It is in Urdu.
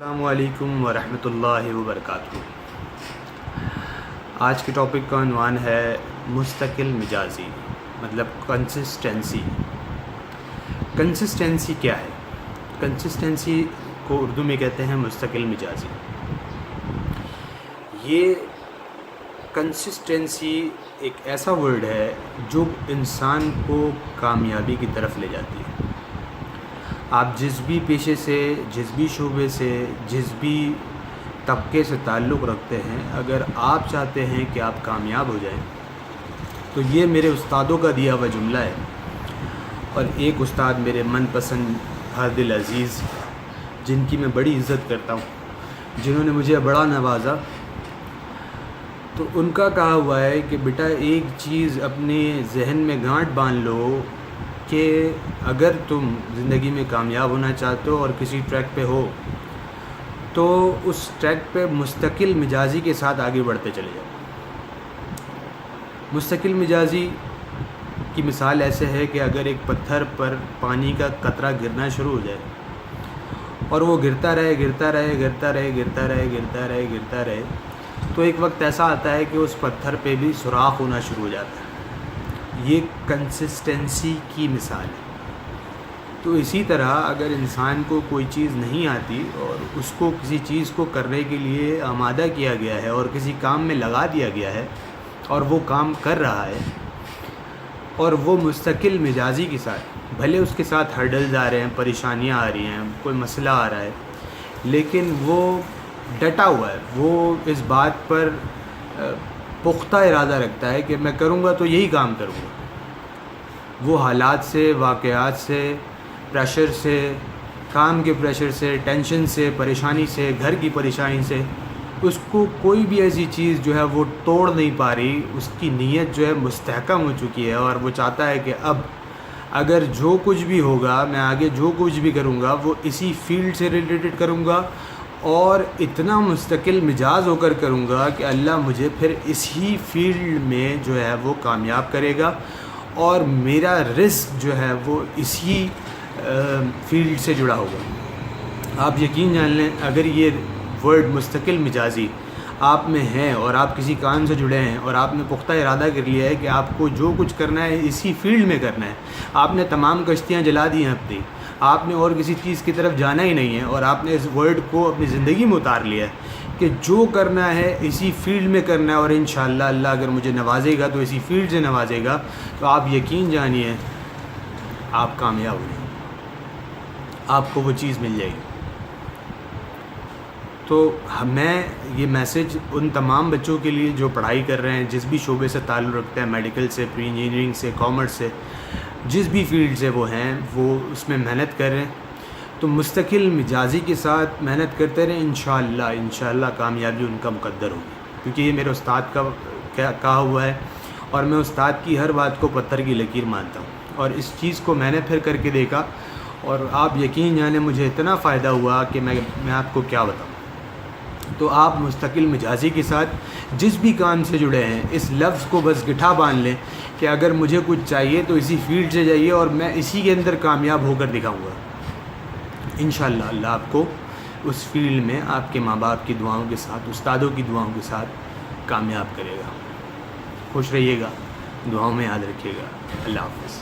السلام علیکم ورحمۃ اللہ وبرکاتہ۔ آج کے ٹاپک کا عنوان ہے مستقل مزاجی، مطلب کنسسٹنسی۔ کنسسٹنسی کیا ہے؟ کنسسٹنسی کو اردو میں کہتے ہیں مستقل مزاجی۔ یہ کنسسٹنسی ایک ایسا ورڈ ہے جو انسان کو کامیابی کی طرف لے جاتی ہے۔ آپ جس بھی پیشے سے، جس بھی شعبے سے، جس بھی طبقے سے تعلق رکھتے ہیں، اگر آپ چاہتے ہیں کہ آپ کامیاب ہو جائیں تو یہ میرے استادوں کا دیا ہوا جملہ ہے۔ اور ایک استاد میرے من پسند ہر دل عزیز، جن کی میں بڑی عزت کرتا ہوں، جنہوں نے مجھے بڑا نوازا، تو ان کا کہا ہوا ہے کہ بیٹا ایک چیز اپنے ذہن میں گانٹھ باندھ لو کہ اگر تم زندگی میں کامیاب ہونا چاہتے ہو اور کسی ٹریک پہ ہو تو اس ٹریک پہ مستقل مزاجی کے ساتھ آگے بڑھتے چلے جاؤ۔ مستقل مزاجی کی مثال ایسے ہے کہ اگر ایک پتھر پر پانی کا قطرہ گرنا شروع ہو جائے اور وہ گرتا رہے گرتا رہے گرتا رہے گرتا رہے گرتا رہے گرتا رہے تو ایک وقت ایسا آتا ہے کہ اس پتھر پہ بھی سوراخ ہونا شروع ہو جاتا ہے۔ یہ کنسسٹنسی کی مثال ہے۔ تو اسی طرح اگر انسان کو کوئی چیز نہیں آتی اور اس کو کسی چیز کو کرنے کے لیے آمادہ کیا گیا ہے اور کسی کام میں لگا دیا گیا ہے اور وہ کام کر رہا ہے اور وہ مستقل مزاجی کے ساتھ، بھلے اس کے ساتھ ہرڈلز آ رہے ہیں، پریشانیاں آ رہی ہیں، کوئی مسئلہ آ رہا ہے، لیکن وہ ڈٹا ہوا ہے، وہ اس بات پر پختہ ارادہ رکھتا ہے کہ میں کروں گا تو یہی کام کروں گا۔ وہ حالات سے، واقعات سے، پریشر سے، کام کے پریشر سے، ٹینشن سے، پریشانی سے، گھر کی پریشانی سے، اس کو کوئی بھی ایسی چیز جو ہے وہ توڑ نہیں پا رہی۔ اس کی نیت جو ہے مستحکم ہو چکی ہے اور وہ چاہتا ہے کہ اب اگر جو کچھ بھی ہوگا، میں آگے جو کچھ بھی کروں گا وہ اسی فیلڈ سے ریلیٹڈ کروں گا اور اتنا مستقل مزاج ہو کر کروں گا کہ اللہ مجھے پھر اسی فیلڈ میں جو ہے وہ کامیاب کرے گا اور میرا رزق جو ہے وہ اسی فیلڈ سے جڑا ہوگا۔ آپ یقین جان لیں، اگر یہ ورڈ مستقل مزاجی آپ میں ہے اور آپ کسی کام سے جڑے ہیں اور آپ نے پختہ ارادہ کر لیا ہے کہ آپ کو جو کچھ کرنا ہے اسی فیلڈ میں کرنا ہے، آپ نے تمام کشتیاں جلا دی ہیں اپنی، آپ نے اور کسی چیز کی طرف جانا ہی نہیں ہے اور آپ نے اس ورڈ کو اپنی زندگی میں اتار لیا ہے کہ جو کرنا ہے اسی فیلڈ میں کرنا ہے اور انشاءاللہ اللہ اگر مجھے نوازے گا تو اسی فیلڈ سے نوازے گا، تو آپ یقین جانیے آپ کامیاب ہو جائیں، آپ کو وہ چیز مل جائے گی۔ تو میں یہ میسیج ان تمام بچوں کے لیے جو پڑھائی کر رہے ہیں، جس بھی شعبے سے تعلق رکھتے ہیں، میڈیکل سے، پری انجینئرنگ سے، کامرس سے، جس بھی فیلڈ سے وہ ہیں، وہ اس میں محنت کر رہے ہیں، تو مستقل مزاجی کے ساتھ محنت کرتے رہیں، انشاءاللہ کامیابی ان کا مقدر ہوگی، کیونکہ یہ میرے استاد کا کہا ہوا ہے اور میں استاد کی ہر بات کو پتھر کی لکیر مانتا ہوں اور اس چیز کو میں نے پھر کر کے دیکھا اور آپ یقین جانیں مجھے اتنا فائدہ ہوا کہ میں آپ کو کیا بتاؤں۔ تو آپ مستقل مزاجی کے ساتھ جس بھی کام سے جڑے ہیں، اس لفظ کو بس گٹھا باندھ لیں کہ اگر مجھے کچھ چاہیے تو اسی فیلڈ سے جائیے اور میں اسی کے اندر کامیاب ہو کر دکھاؤں گا۔ انشاءاللہ اللہ آپ کو اس فیلڈ میں آپ کے ماں باپ کی دعاؤں کے ساتھ، استادوں کی دعاؤں کے ساتھ کامیاب کرے گا۔ خوش رہیے گا، دعاؤں میں یاد رکھیے گا۔ اللہ حافظ۔